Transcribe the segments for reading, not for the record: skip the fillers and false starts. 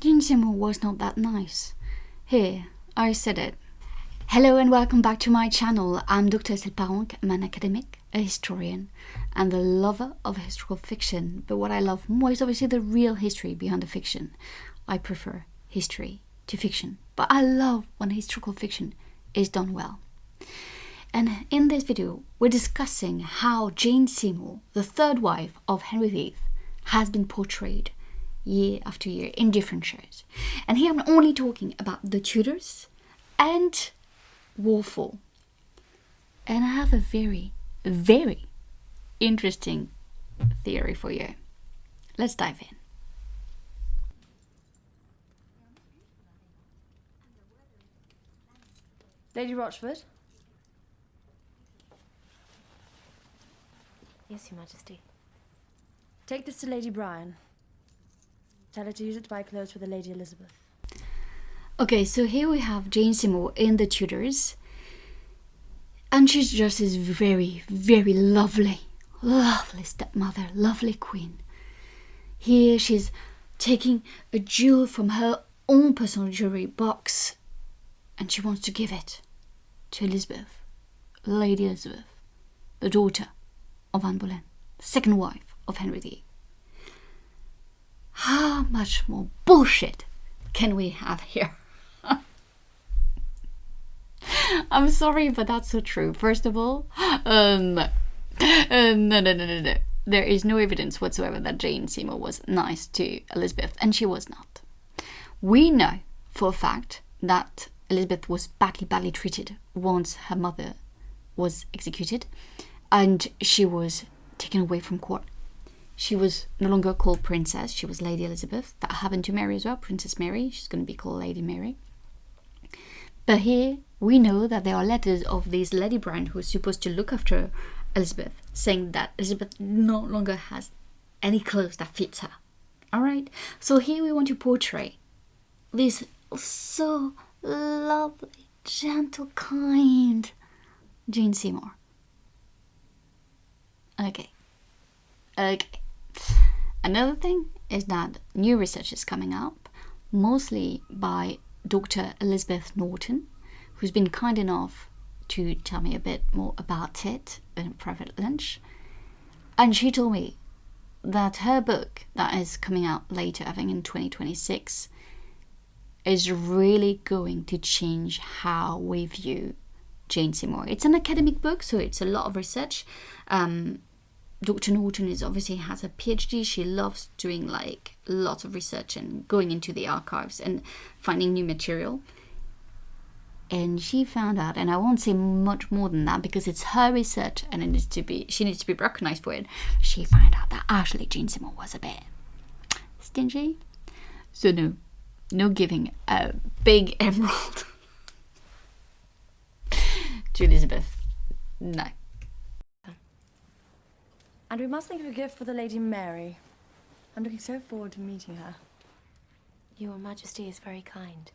Jane Seymour was not that nice. Here, I said it. Hello and welcome back to my channel. I'm Dr. Selparonk. I'm an academic, a historian, and the lover of historical fiction. But what I love more is obviously the real history behind the fiction. I prefer history to fiction, but I love when historical fiction is done well. And in this video, we're discussing how Jane Seymour, the third wife of Henry VIII, has been portrayed year after year in different shows. And here I'm only talking about the Tudors and Warful. And I have a very, very interesting theory for you. Let's dive in. Lady Rochford? Yes, Your Majesty. Take this to Lady Bryan. Tell her to use it to buy clothes for the Lady Elizabeth. Okay, so here we have Jane Seymour in the Tudors. And she's just this very, very lovely stepmother, lovely queen. Here she's taking a jewel from her own personal jewelry box and she wants to give it to Elizabeth, Lady Elizabeth, the daughter of Anne Boleyn, second wife of Henry VIII. How much more bullshit can we have here? I'm sorry, but that's so true. First of all, no. There is no evidence whatsoever that Jane Seymour was nice to Elizabeth, and she was not. We know for a fact that Elizabeth was badly treated once her mother was executed, and she was taken away from court. She was no longer called Princess, she was Lady Elizabeth. That happened to Mary as well, Princess Mary. She's going to be called Lady Mary. But here, we know that there are letters of this Lady Bryan who is supposed to look after Elizabeth, saying that Elizabeth no longer has any clothes that fits her. Alright? So here we want to portray this so lovely, gentle, kind Jane Seymour. Okay. Another thing is that new research is coming up, mostly by Dr. Elizabeth Norton, who's been kind enough to tell me a bit more about it in a private lunch. And she told me that her book that is coming out later, I think in 2026, is really going to change how we view Jane Seymour. It's an academic book, so it's a lot of research. Dr. Norton obviously has a PhD. She loves doing like lots of research and going into the archives and finding new material. And she found out, and I won't say much more than that because it's her research and she needs to be recognized for it. She found out that actually Jane Seymour was a bit stingy. So no giving a big emerald to Elizabeth. No. And we must think of a gift for the Lady Mary. I'm looking so forward to meeting her. Your Majesty is very kind.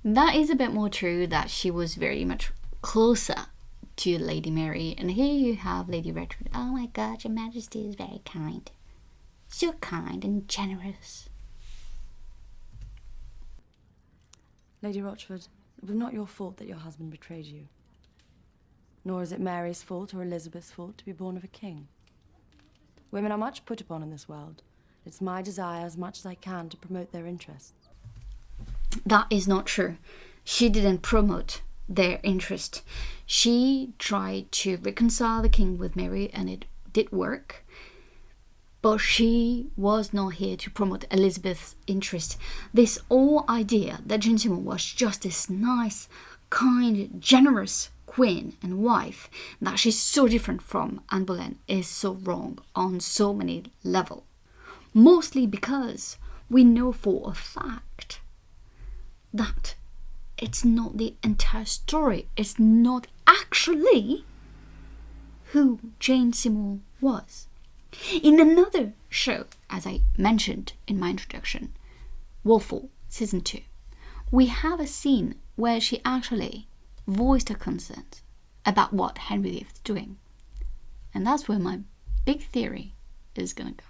That is a bit more true, that she was very much closer to Lady Mary. And here you have Lady Rochford. Oh my God, Your Majesty is very kind. So kind and generous. Lady Rochford, it was not your fault that your husband betrayed you. Nor is it Mary's fault or Elizabeth's fault to be born of a king. Women are much put upon in this world. It's my desire as much as I can to promote their interests. That is not true. She didn't promote their interest. She tried to reconcile the king with Mary, and it did work. But she was not here to promote Elizabeth's interest. This whole idea that Jane Seymour was just this nice, kind, generous queen and wife, that she's so different from Anne Boleyn, is so wrong on so many levels. Mostly because we know for a fact that it's not the entire story. It's not actually who Jane Seymour was. In another show, as I mentioned in my introduction, Warful, Season 2, we have a scene where she actually voiced her concerns about what Henry VIII is doing. And that's where my big theory is gonna go.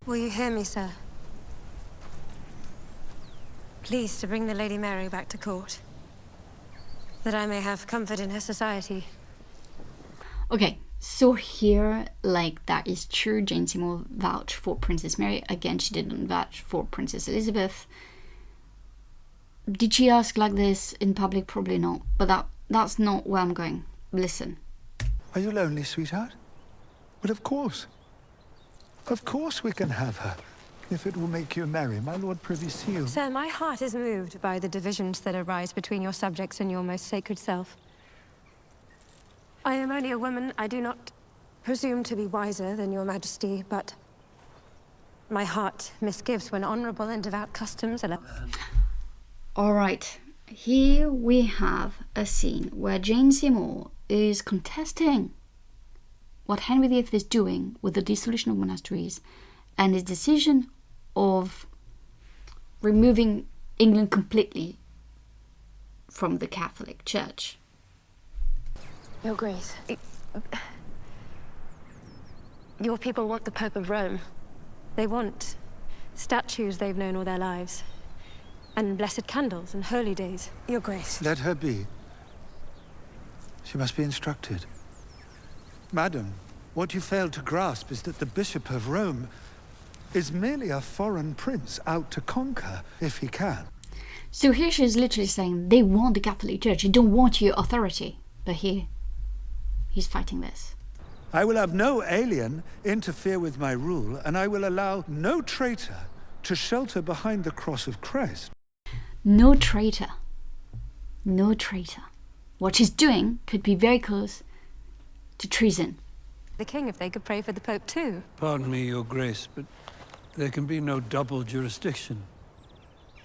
Will you hear me, sir? Please to bring the Lady Mary back to court, that I may have comfort in her society. Okay, so here, like, that is true. Jane Seymour vouched for Princess Mary. Again, she didn't vouch for Princess Elizabeth. Did she ask like this in public? Probably not. But that's not where I'm going. Listen. Are you lonely, sweetheart? But of course. Of course we can have her. If it will make you merry, my Lord Privy Seal. Sir, my heart is moved by the divisions that arise between your subjects and your most sacred self. I am only a woman. I do not presume to be wiser than your majesty, but my heart misgives when honorable and devout customs allow. Alright, here we have a scene where Jane Seymour is contesting what Henry VIII is doing with the dissolution of monasteries and his decision of removing England completely from the Catholic Church. Your Grace, your people want the Pope of Rome. They want statues they've known all their lives, and blessed candles and holy days. Your Grace. Let her be. She must be instructed. Madam, what you fail to grasp is that the Bishop of Rome is merely a foreign prince out to conquer, if he can. So here she's literally saying they want the Catholic Church, they don't want your authority. But here, he's fighting this. I will have no alien interfere with my rule, and I will allow no traitor to shelter behind the cross of Christ. No traitor. No traitor. What she's doing could be very close to treason. The king, if they could pray for the Pope too. Pardon me, Your Grace, but there can be no double jurisdiction.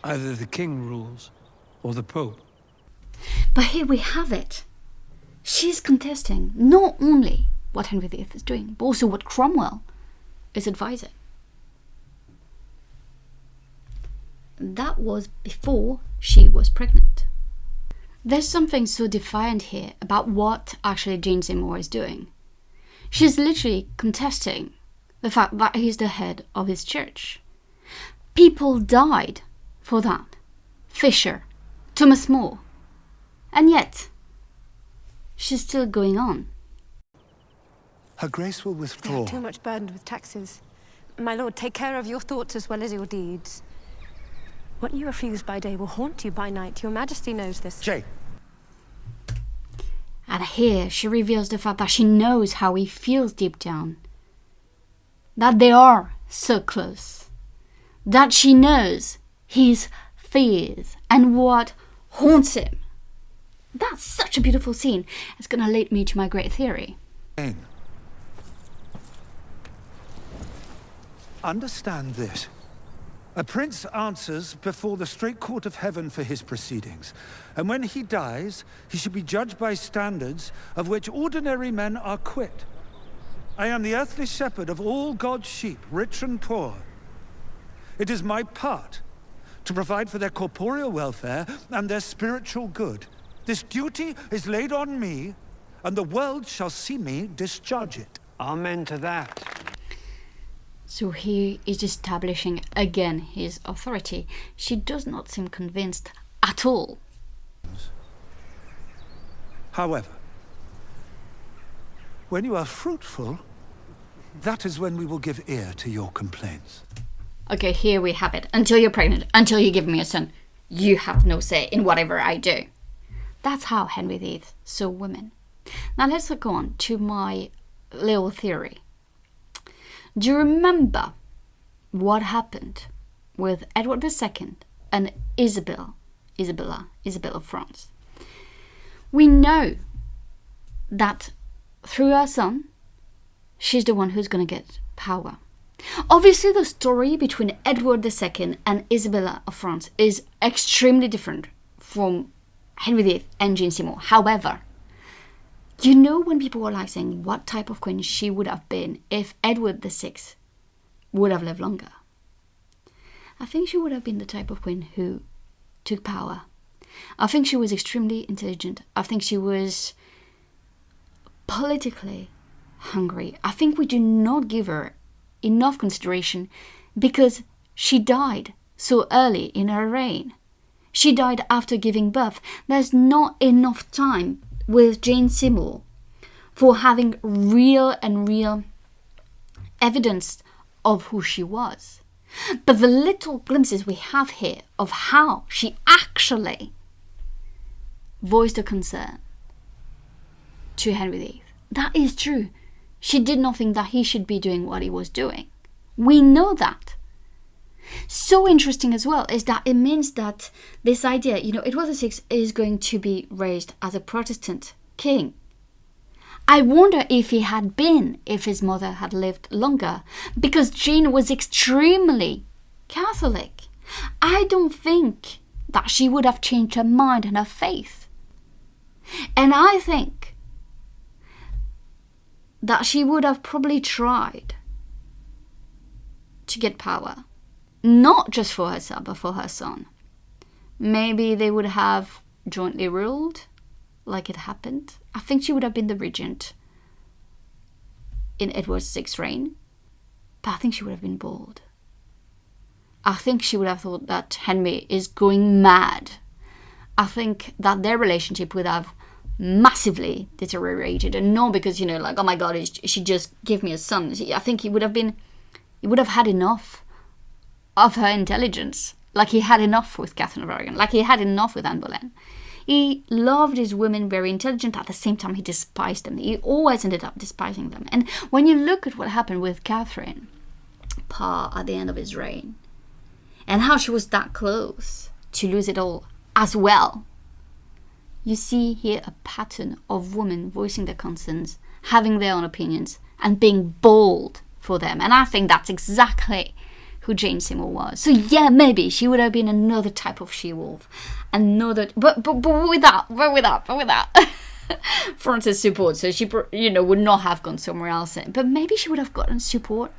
Either the king rules or the Pope. But here we have it. She's contesting not only what Henry VIII is doing, but also what Cromwell is advising. That was before she was pregnant. There's something so defiant here about what actually Jane Seymour is doing. She's literally contesting the fact that he's the head of his church. People died for that. Fisher, Thomas More. And yet, she's still going on. Her Grace will They withdraw. are too much burdened with taxes. My lord, take care of your thoughts as well as your deeds. What you refuse by day will haunt you by night. Your Majesty knows this. Jane. And here she reveals the fact that she knows how he feels deep down. That they are so close. That she knows his fears and what haunts him. That's such a beautiful scene. It's going to lead me to my great theory. Jane. Understand this. A prince answers before the straight court of heaven for his proceedings. And when he dies, he should be judged by standards of which ordinary men are quit. I am the earthly shepherd of all God's sheep, rich and poor. It is my part to provide for their corporeal welfare and their spiritual good. This duty is laid on me, and the world shall see me discharge it. Amen to that. So he is establishing again his authority. She does not seem convinced at all. However, when you are fruitful, that is when we will give ear to your complaints. Okay, here we have it. Until you're pregnant, until you give me a son, you have no say in whatever I do. That's how Henry VIII saw women. Now let's go on to my little theory. Do you remember what happened with Edward II and Isabella of France? We know that through her son, she's the one who's going to get power. Obviously, the story between Edward II and Isabella of France is extremely different from Henry VIII and Jane Seymour. However, you know when people were like saying what type of queen she would have been if Edward VI would have lived longer? I think she would have been the type of queen who took power. I think she was extremely intelligent. I think she was politically hungry. I think we do not give her enough consideration because she died so early in her reign. She died after giving birth. There's not enough time with Jane Seymour for having real evidence of who she was. But the little glimpses we have here of how she actually voiced a concern to Henry VIII, that is true. She did not think that he should be doing what he was doing. We know that. So interesting as well is that it means that this idea, Edward VI is going to be raised as a Protestant king. I wonder if his mother had lived longer, because Jane was extremely Catholic. I don't think that she would have changed her mind and her faith. And I think that she would have probably tried to get power, not just for herself, but for her son. Maybe they would have jointly ruled, like it happened. I think she would have been the regent in Edward VI's reign, but I think she would have been bold. I think she would have thought that Henry is going mad. I think that their relationship would have massively deteriorated, and not because, oh my God, she just gave me a son. I think he would have had enough of her intelligence, like he had enough with Catherine of Aragon, like he had enough with Anne Boleyn. He loved his women very intelligent. At the same time, he despised them. He always ended up despising them. And when you look at what happened with Catherine Parr at the end of his reign, and how she was that close to lose it all as well, you see here a pattern of women voicing their concerns, having their own opinions, and being bold for them. And I think that's exactly who Jane Seymour was. So yeah, maybe she would have been another type of she-wolf, but with that France's support. So she, would not have gone somewhere else. But maybe she would have gotten support.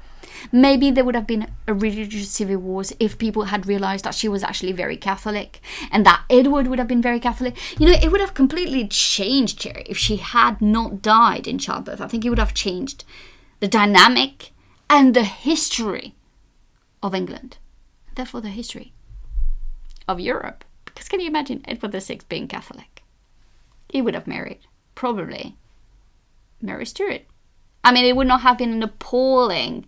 Maybe there would have been a religious civil wars if people had realized that she was actually very Catholic, and that Edward would have been very Catholic. It would have completely changed here if she had not died in childbirth. I think it would have changed the dynamic and the history of England, therefore the history of Europe. Because can you imagine Edward VI being Catholic? He would have married, probably, Mary Stuart. I mean, it would not have been an appalling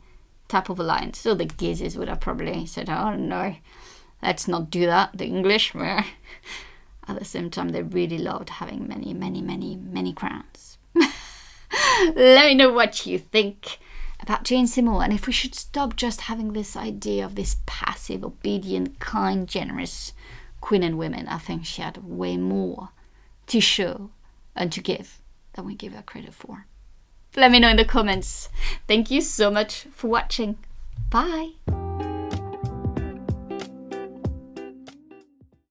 type of alliance. So the Guises would have probably said, oh no, let's not do that, the English. At the same time, they really loved having many crowns. Let me know what you think about Jane Seymour, and if we should stop just having this idea of this passive, obedient, kind, generous queen and women. I think she had way more to show and to give than we give her credit for. Let me know in the comments. Thank you so much for watching. Bye.